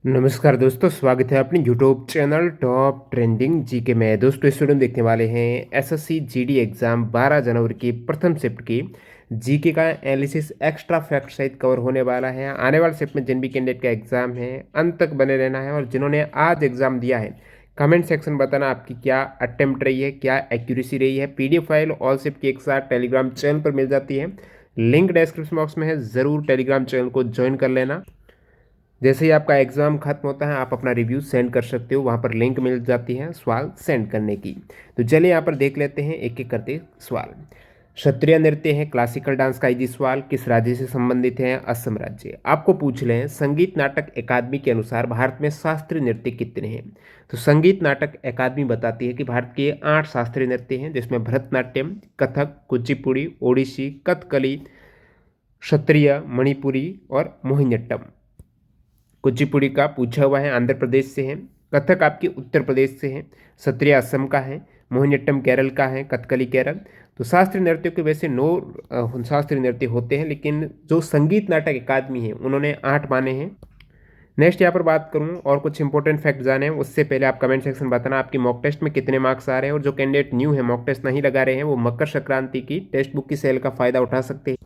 नमस्कार दोस्तों, स्वागत है अपने YouTube channel top trending GK में। दोस्तों इस वीडियो में देखने वाले हैं एसएससी जीडी एग्जाम 12 जनवरी की प्रथम शिफ्ट की जीके का एनालिसिस एक्स्ट्रा फैक्ट सहित कवर होने वाला है। आने वाले शिफ्ट में जिन भी कैंडिडेट का एग्जाम है अंत तक बने रहना है, और जिन्होंने आज एग्जाम दिया है कमेंट सेक्शन बताना आपकी क्या अटेम्प्ट रही है, क्या एक्यूरेसी रही है। पीडीएफ फाइल ऑल शिफ्ट की एक साथ टेलीग्राम चैनल पर मिल जाती है, लिंक डिस्क्रिप्शन बॉक्स में है, ज़रूर टेलीग्राम चैनल को ज्वाइन कर लेना। जैसे ही आपका एग्ज़ाम खत्म होता है आप अपना रिव्यू सेंड कर सकते हो, वहाँ पर लिंक मिल जाती है सवाल सेंड करने की। तो चलिए यहाँ पर देख लेते हैं एक एक करते सवाल। क्षत्रिय नृत्य है क्लासिकल डांस का इजी सवाल, किस राज्य से संबंधित है? असम राज्य। आपको पूछ लें संगीत नाटक अकादमी के अनुसार भारत में शास्त्रीय नृत्य कितने हैं? तो संगीत नाटक अकादमी बताती है कि भारत के 8 शास्त्रीय नृत्य हैं, जिसमें भरतनाट्यम, कथक, कुचिपुड़ी, ओडिसी, कथकली, क्षत्रिय, मणिपुरी और मोहिनीअट्टम। कुचिपुड़ी का पूछा हुआ है आंध्र प्रदेश से है, कथक आपके उत्तर प्रदेश से है, क्षत्रिय असम का है, मोहिनीअट्टम केरल का है, कथकली केरल। तो शास्त्रीय नृत्यों के वैसे 9 शास्त्रीय नृत्य होते हैं, लेकिन जो संगीत नाटक अकादमी है उन्होंने 8 माने हैं। नेक्स्ट यहाँ पर बात करूँ और कुछ इंपॉर्टेंट फैक्ट जाने, उससे पहले आप कमेंट सेक्शन बताना आपकी मॉक टेस्ट में कितने मार्क्स आ रहे हैं, और जो कैंडिडेट न्यू है मॉक टेस्ट नहीं लगा रहे हैं वो मकर संक्रांति की टेक्स्ट बुक की सेल का फ़ायदा उठा सकते हैं।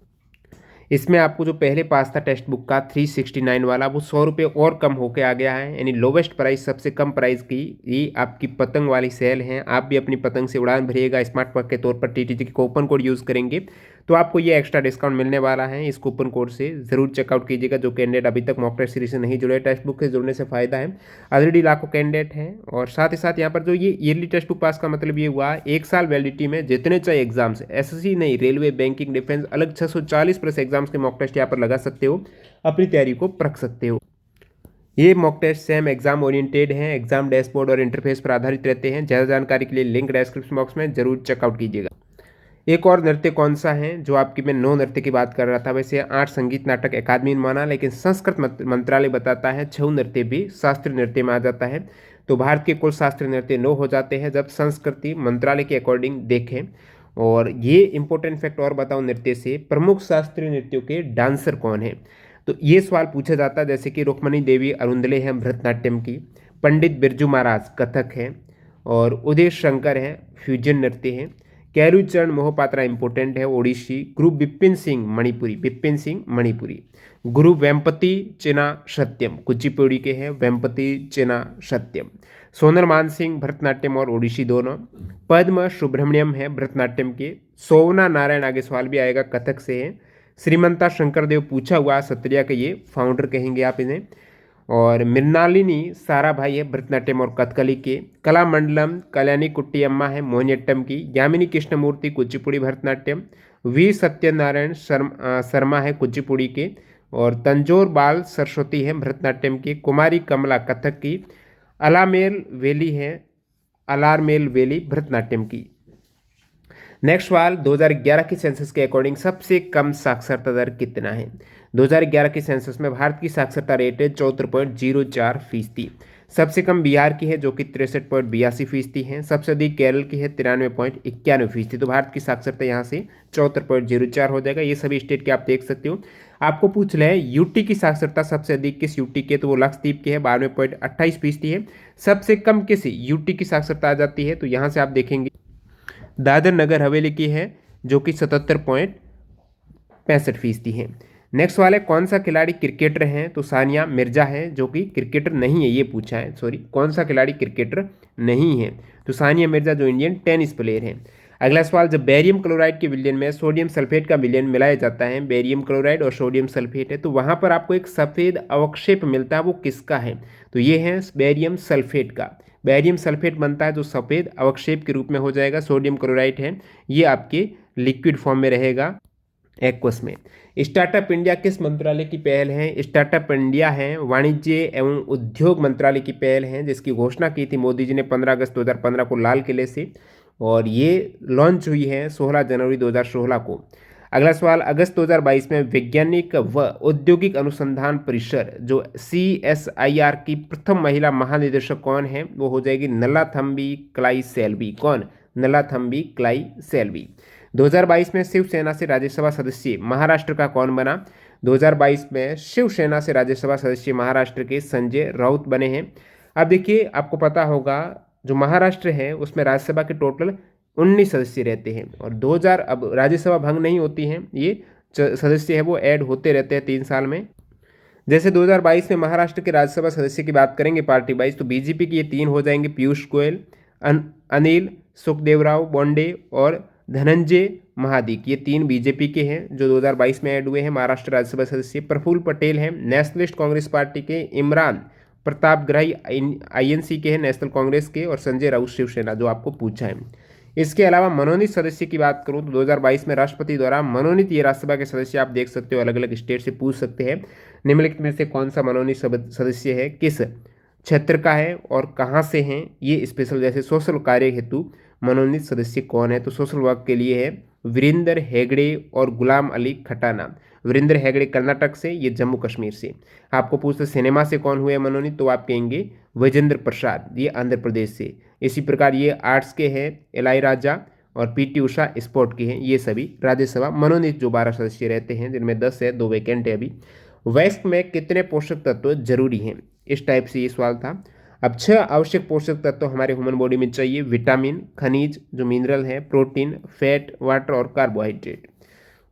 इसमें आपको जो पहले पास था टेक्स्ट बुक का 369 वाला, वो 100 रुपये और कम होके आ गया है, यानी लोवेस्ट प्राइस, सबसे कम प्राइस की ये आपकी पतंग वाली सेल है। आप भी अपनी पतंग से उड़ान भरिएगा, स्मार्ट वर्क के तौर पर टीटीजी के कूपन कोड यूज़ करेंगे तो आपको ये एक्स्ट्रा डिस्काउंट मिलने वाला है। इस कूपन कोड से ज़रूर चेकआउट कीजिएगा। जो कैंडिडेट अभी तक मॉक टेस्ट सीरीज से नहीं जुड़े, टेक्स्ट बुक से जुड़ने से फ़ायदा है, ऑलरेडी लाखों कैंडिडेट हैं। और साथ ही साथ यहाँ पर जो ये ईयरली टेक्स्ट बुक पास का मतलब ये हुआ 1 साल वैलिडिटी में जितने चाहिए एग्जाम्स, एसएससी नहीं, रेलवे, बैंकिंग, डिफेंस, अलग 640 प्लस एग्जाम्स के मॉक टेस्ट यहाँ पर लगा सकते हो, अपनी तैयारी को परख सकते हो। ये mock test same exam oriented हैं, एग्जाम डैशबोर्ड और इंटरफेस पर आधारित रहते हैं। ज़्यादा जानकारी के लिए लिंक डिस्क्रिप्शन बॉक्स में जरूर चेकआउट कीजिएगा। एक और नृत्य कौन सा है जो आपकी, मैं 9 नृत्य की बात कर रहा था, वैसे 8 संगीत नाटक अकादमी ने माना, लेकिन संस्कृत मंत्रालय बताता है 6 नृत्य भी शास्त्रीय नृत्य में आ जाता है। तो भारत के कुल शास्त्रीय नृत्य 9 हो जाते हैं जब संस्कृति मंत्रालय के अकॉर्डिंग देखें। और ये इंपॉर्टेंट फैक्ट और बताऊं नृत्य से, प्रमुख शास्त्रीय नृत्यों के डांसर कौन है? तो ये सवाल पूछा जाता है, जैसे कि रुक्मणी देवी अरुंधले हैं भरतनाट्यम की, पंडित बिरजू महाराज कथक हैं, और उदय शंकर हैं फ्यूजन नृत्य हैं, कैलूचरण मोहपात्रा इंपोर्टेंट है ओडिसी, गुरु बिपिन सिंह मणिपुरी, बिपिन सिंह मणिपुरी, गुरु वेम्पति चिना सत्यम कुचिपुड़ी के हैं, वेम्पति चिना सत्यम, सोनल मान सिंह भरतनाट्यम और ओडिसी दोनों, पद्म सुब्रमण्यम है भरतनाट्यम के, सोवना नारायण, आगे सवाल भी आएगा, कथक से है, श्रीमंता शंकरदेव पूछा हुआ सत्रिया के ये फाउंडर कहेंगे आप इन्हें, और मृणालिनी साराभाई है भरतनाट्यम और कथकली के, कलामंडलम कल्याणी कुट्टियम्मा है मोहिनीअट्टम की, यामिनी कृष्णमूर्ति कुचिपुड़ी भरतनाट्यम, वी सत्यनारायण शर्मा है कुचिपुड़ी के, और तंजोर बाल सरस्वती है भरतनाट्यम की, कुमारी कमला कथक की, अलामेल वेली है, अलारमेल वेली भरतनाट्यम की। नेक्स्ट सवाल, 2011 की सेंसस के अकॉर्डिंग सबसे कम साक्षरता दर कितना है? 2011 की सेंसस में भारत की साक्षरता रेट है 74.04%। सबसे कम बिहार की है जो कि 63.82% है, सबसे अधिक केरल की है 93.91%। तो भारत की साक्षरता यहाँ से 74.04 हो जाएगा। ये सभी स्टेट के आप देख सकते हो। आपको पूछ रहे हैं यूटी की साक्षरता सबसे अधिक किस यूटी के, तो वो लक्षद्वीप की है 92.28% है। सबसे कम किस यूटी की साक्षरता आ जाती है, तो यहाँ से आप देखेंगे दादर नगर हवेली की है जो कि 77.65% है। नेक्स्ट वाले, कौन सा खिलाड़ी क्रिकेटर हैं? तो सानिया मिर्जा है जो कि क्रिकेटर नहीं है, ये पूछा है, सॉरी, कौन सा खिलाड़ी क्रिकेटर नहीं है? तो सानिया मिर्जा जो इंडियन टेनिस प्लेयर है। अगला सवाल, जब बेरियम क्लोराइड के विलयन में सोडियम सल्फेट का विलयन मिलाया जाता है, बेरियम क्लोराइड और सोडियम सल्फेट है, तो वहाँ पर आपको एक सफ़ेद अवक्षेप मिलता है, वो किसका है? तो ये है बेरियम सल्फेट का। बेरियम सल्फेट बनता है जो सफ़ेद अवक्षेप के रूप में हो जाएगा, सोडियम क्लोराइड है, ये आपके लिक्विड फॉर्म में रहेगा एक्वस में। स्टार्टअप इंडिया किस मंत्रालय की पहल है? स्टार्टअप इंडिया है वाणिज्य एवं उद्योग मंत्रालय की पहल है, जिसकी घोषणा की थी मोदी जी ने 15 अगस्त 2015 को लाल किले से, और ये लॉन्च हुई है 16 जनवरी 2016 को। अगला सवाल, अगस्त 2022 में वैज्ञानिक व औद्योगिक अनुसंधान परिषद जो CSIR की प्रथम महिला महानिदेशक कौन है? वो हो जाएगी नलाथम्बी क्लाई सेल्वी। कौन? नलाथम्बी क्लाई सेल्वी। 2022 में शिवसेना से राज्यसभा सदस्य महाराष्ट्र का कौन बना? 2022 में शिवसेना से राज्यसभा सदस्य महाराष्ट्र के संजय राउत बने हैं। अब देखिए, आपको पता होगा जो महाराष्ट्र है उसमें राज्यसभा के टोटल 19 सदस्य रहते हैं और 2000 अब राज्यसभा भंग नहीं होती है, ये सदस्य है वो ऐड होते रहते हैं 3 साल में। जैसे 2022 में महाराष्ट्र के राज्यसभा सदस्य की बात करेंगे पार्टी वाइज, तो बीजेपी के ये 3 हो जाएंगे, पीयूष गोयल, अनिल सुखदेवराव बोंडे और धनंजय महादिक। ये 3 बीजेपी के हैं जो 2022 में ऐड हुए हैं महाराष्ट्र राज्यसभा सदस्य। प्रफुल्ल पटेल हैं नेशनलिस्ट कांग्रेस पार्टी के, इमरान प्रताप ग्राही आईएनसी के हैं नेशनल कांग्रेस के, और संजय राउत शिवसेना जो आपको पूछा है। इसके अलावा मनोनीत सदस्य की बात करूं तो 2022 में राष्ट्रपति द्वारा मनोनीत ये राज्यसभा के सदस्य आप देख सकते हो, अलग अलग स्टेट से पूछ सकते हैं। निम्नलिखित में से कौन सा मनोनीत सदस्य है, किस क्षेत्र का है और कहाँ से हैं, ये स्पेशल जैसे सोशल कार्य हेतु मनोनीत सदस्य कौन है, तो सोशल वर्क के लिए है वीरेंद्र हेगड़े और गुलाम अली खटाना। वीरेंद्र हेगड़े कर्नाटक से, ये जम्मू कश्मीर से। आपको पूछते सिनेमा से कौन हुए मनोनीत, तो आप कहेंगे विजेंद्र प्रसाद, ये आंध्र प्रदेश से। इसी प्रकार ये आर्ट्स के हैं एलाई राजा और पीटी उषा स्पोर्ट के हैं। ये सभी राज्यसभा मनोनीत जो 12 सदस्य रहते हैं, जिनमें 10 है, 2 वैकेंट है अभी। वेस्ट में कितने पोषक तत्व जरूरी हैं, इस टाइप से ये सवाल था। अब 6 आवश्यक पोषक तत्व हमारे ह्यूमन बॉडी में चाहिए, विटामिन, खनिज जो मिनरल है, प्रोटीन, फैट, वाटर और कार्बोहाइड्रेट।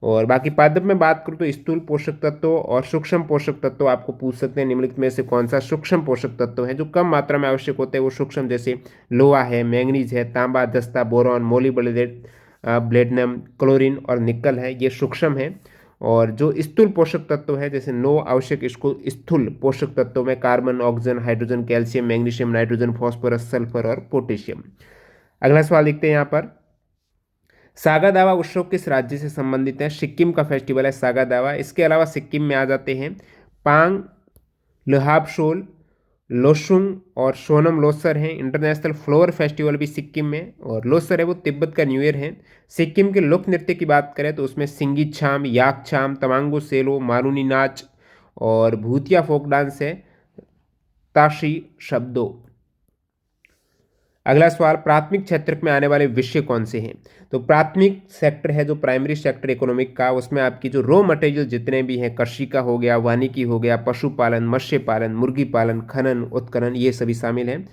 और बाकी पादप में बात करूँ तो स्थूल पोषक तत्व और सूक्ष्म पोषक तत्व आपको पूछ सकते हैं, निम्नलिखित में से कौन सा सूक्ष्म पोषक तत्व है जो कम मात्रा में आवश्यक होते हैं वो सूक्ष्म, जैसे लोहा है, मैंगनीज है, तांबा, जस्ता, बोरॉन, मोलिब्डेनेट, प्लेटिनम, क्लोरीन और निकल है, ये सूक्ष्म है। और जो स्थूल पोषक तत्व है, जैसे 9 आवश्यक स्थूल पोषक तत्वों में carbon, oxygen, hydrogen, calcium, magnesium, nitrogen, phosphorus, sulphur और पोटेशियम। अगला सवाल देखते हैं यहाँ पर, सागा दावा उत्सव किस राज्य से संबंधित है, सिक्किम का फेस्टिवल है सागा दावा। इसके अलावा सिक्किम में आ जाते हैं पांग, लहाबशोल, लोसुंग और सोनम लोसर हैं। इंटरनेशनल फ्लोर फेस्टिवल भी सिक्किम में, और लोसर है वो तिब्बत का न्यू ईयर है। सिक्किम के लोक नृत्य की बात करें तो उसमें सिंगी छाम, याक छाम, तवांगो सेलो, मारूनी नाच और भूतिया फोक डांस है, ताशी शब्दों। अगला सवाल, प्राथमिक क्षेत्र में आने वाले विषय कौन से हैं, तो प्राथमिक सेक्टर है जो प्राइमरी सेक्टर इकोनॉमिक का, उसमें आपकी जो रॉ मटेरियल जितने भी हैं, कृषि का हो गया, वानिकी हो गया, पशुपालन, मत्स्य पालन, मुर्गी पालन, खनन, उत्खनन, ये सभी शामिल हैं।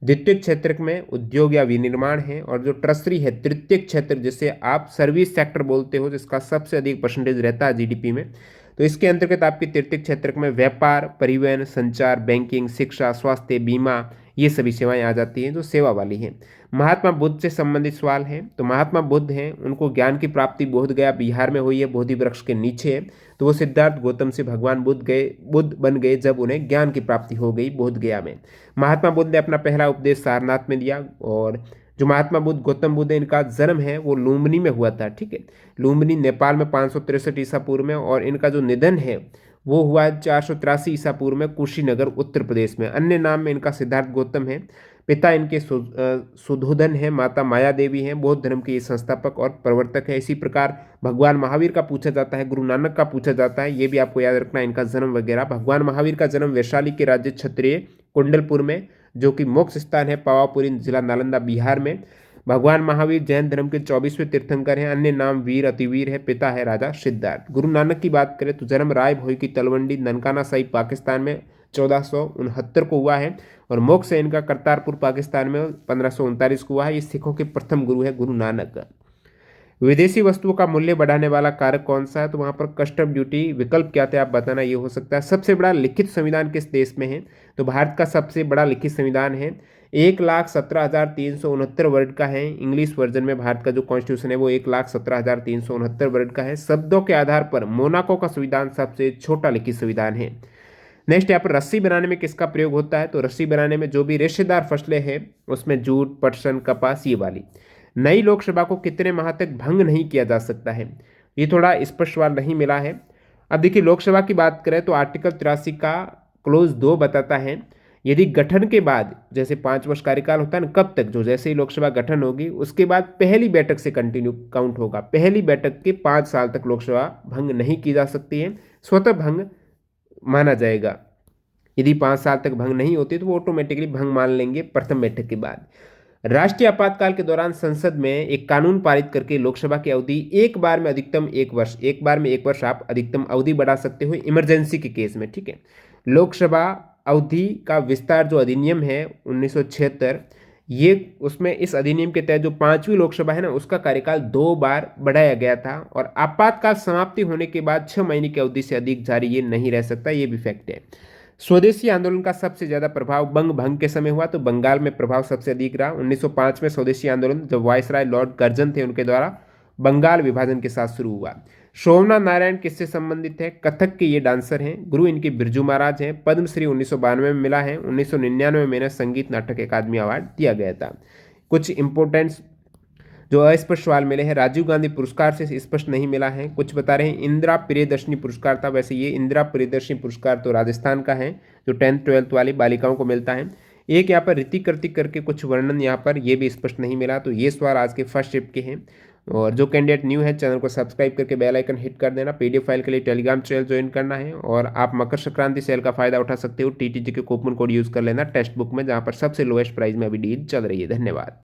द्वितीय क्षेत्र में उद्योग या विनिर्माण है, और जो टर्सरी है तृतीय क्षेत्र जिसे आप सर्विस सेक्टर बोलते हो, जिसका सबसे अधिक परसेंटेज रहता है जीडीपी में, तो इसके अंतर्गत आपके तृतीय क्षेत्र में व्यापार, परिवहन, संचार, बैंकिंग, शिक्षा, स्वास्थ्य, बीमा, ये सभी सेवाएं आ जाती हैं जो सेवा वाली हैं। महात्मा बुद्ध से संबंधित सवाल है, तो महात्मा बुद्ध हैं, उनको ज्ञान की प्राप्ति बोध गया बिहार में हुई है, बोधि वृक्ष के नीचे है। तो वो सिद्धार्थ गौतम से भगवान बुद्ध बन गए जब उन्हें ज्ञान की प्राप्ति हो गई बोध गया में। महात्मा बुद्ध ने अपना पहला उपदेश सारनाथ में दिया। और जो महात्मा बुद्ध गौतम बुद्ध है, इनका जन्म है वो लुम्बिनी में हुआ था, ठीक है, लुम्बिनी नेपाल में 563 ईसा पूर्व में, और इनका जो निधन है वो हुआ 483 ईसा पूर्व में कुशीनगर उत्तर प्रदेश में। अन्य नाम में इनका सिद्धार्थ गौतम है, पिता इनके सुधोधन है, माता माया देवी हैं, बौद्ध धर्म के ये संस्थापक और प्रवर्तक है। इसी प्रकार भगवान महावीर का पूछा जाता है, गुरु नानक का पूछा जाता है, ये भी आपको याद रखना इनका जन्म वगैरह। भगवान महावीर का जन्म वैशाली के राज्य क्षत्रिय कुंडलपुर में, जो कि मोक्ष स्थान है, पावापुरी जिला नालंदा बिहार में। भगवान महावीर जैन धर्म के 24वें तीर्थंकर हैं। अन्य नाम वीर, अतिवीर है, पिता है राजा सिद्धार्थ। गुरु नानक की बात करें तो जन्म राय भोई की तलवंडी ननकाना साहिब पाकिस्तान में 1469 को हुआ है, और मोक्ष है इनका करतारपुर पाकिस्तान में 1539 को हुआ है। ये सिखों के प्रथम गुरु है गुरु नानक। विदेशी वस्तुओं का मूल्य बढ़ाने वाला कारक कौन सा है, तो वहाँ पर कस्टम ड्यूटी विकल्प क्या थे आप बताना, ये हो सकता है। सबसे बड़ा लिखित संविधान किस देश में है, तो भारत का सबसे बड़ा लिखित संविधान है, 1,17,369 वर्ड का है। इंग्लिश वर्जन में भारत का जो कॉन्स्टिट्यूशन है वो 1,17,369 वर्ड का है। शब्दों के आधार पर मोनाको का संविधान सबसे छोटा लिखित संविधान है। नेक्स्ट यहाँ पर रस्सी बनाने में किसका प्रयोग होता है, तो रस्सी बनाने में जो भी रेशेदार फसलें हैं उसमें जूट, पटसन, कपास, ये वाली। नई लोकसभा को कितने माह तक भंग नहीं किया जा सकता है, ये थोड़ा स्पष्ट सवाल नहीं मिला है। अब देखिए लोकसभा की बात करें तो आर्टिकल 83 का क्लोज 2 बताता है, यदि गठन के बाद जैसे 5 वर्ष कार्यकाल होता है ना, कब तक, जो जैसे ही लोकसभा गठन होगी उसके बाद पहली बैठक से कंटिन्यू काउंट होगा। पहली बैठक के 5 साल तक लोकसभा भंग नहीं की जा सकती है, स्वतः भंग माना जाएगा। यदि 5 साल तक भंग नहीं होती तो वो ऑटोमेटिकली भंग मान लेंगे प्रथम बैठक के बाद। राष्ट्रीय आपातकाल के दौरान संसद में एक कानून पारित करके लोकसभा की अवधि एक बार में अधिकतम 1 वर्ष, एक बार में 1 वर्ष आप अधिकतम अवधि बढ़ा सकते हो इमरजेंसी के केस में, ठीक है। लोकसभा अवधि का विस्तार जो अधिनियम है 1976, ये उसमें इस अधिनियम के तहत जो पांचवी लोकसभा है ना, उसका कार्यकाल 2 बार बढ़ाया गया था और आपातकाल समाप्ति होने के बाद 6 महीने की अवधि से अधिक जारी ये नहीं रह सकता, ये भी फैक्ट है। स्वदेशी आंदोलन का सबसे ज्यादा प्रभाव बंग भंग के समय हुआ, तो बंगाल में प्रभाव सबसे अधिक रहा। 1905 में स्वदेशी आंदोलन जब वायसराय लॉर्ड कर्जन थे उनके द्वारा बंगाल विभाजन के साथ शुरू हुआ। सोमनाथ नारायण किससे संबंधित है? कथक के ये डांसर हैं। गुरु इनके बिरजू महाराज हैं। पद्मश्री 1992 में मिला है। 1999 में इन्हें संगीत नाटक अकादमी अवार्ड दिया गया था। कुछ इंपोर्टेंट जो अस्पष्ट सवाल मिले हैं, राजीव गांधी पुरस्कार से स्पष्ट नहीं मिला है। कुछ बता रहे हैं इंदिरा प्रियदर्शनी पुरस्कार था, वैसे ये इंदिरा प्रियदर्शनी पुरस्कार तो राजस्थान का है, जो 10th-12th वाली बालिकाओं को मिलता है। एक यहाँ पर ऋतिक कृतिक करके कुछ वर्णन यहाँ पर ये भी स्पष्ट नहीं मिला। तो ये सवाल आज के फर्स्ट शिफ्ट के हैं। और जो कैंडिडेट न्यू है चैनल को सब्सक्राइब करके बेल आइकन हिट कर देना। पीडीएफ फाइल के लिए टेलीग्राम चैनल ज्वाइन करना है और आप मकर संक्रांति सेल का फायदा उठा सकते हो। टीटीजी के कूपन कोड यूज कर लेना टेक्स्ट बुक में, जहाँ पर सबसे लोएस्ट प्राइस में अभी डील चल रही है। धन्यवाद।